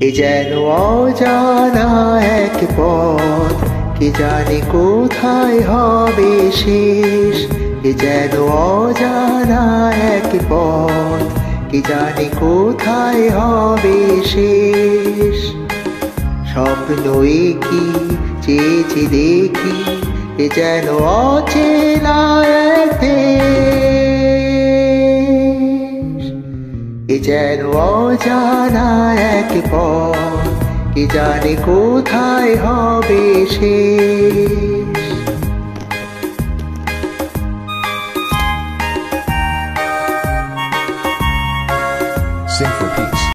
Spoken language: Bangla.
এ যেন অজানা এক পথ, কে জানে কোথায় হবে শেষ। এ যেন অজানা এক পথ, কে জানে কোথায় হবে শেষ। স্বপ্নই কি চেয়েছি দেখি, এ যেন অচেনা এক দেশ। এ যেন অজানা এক পথ, কে জানে কোথায় হবে শেষ। Sing for peace.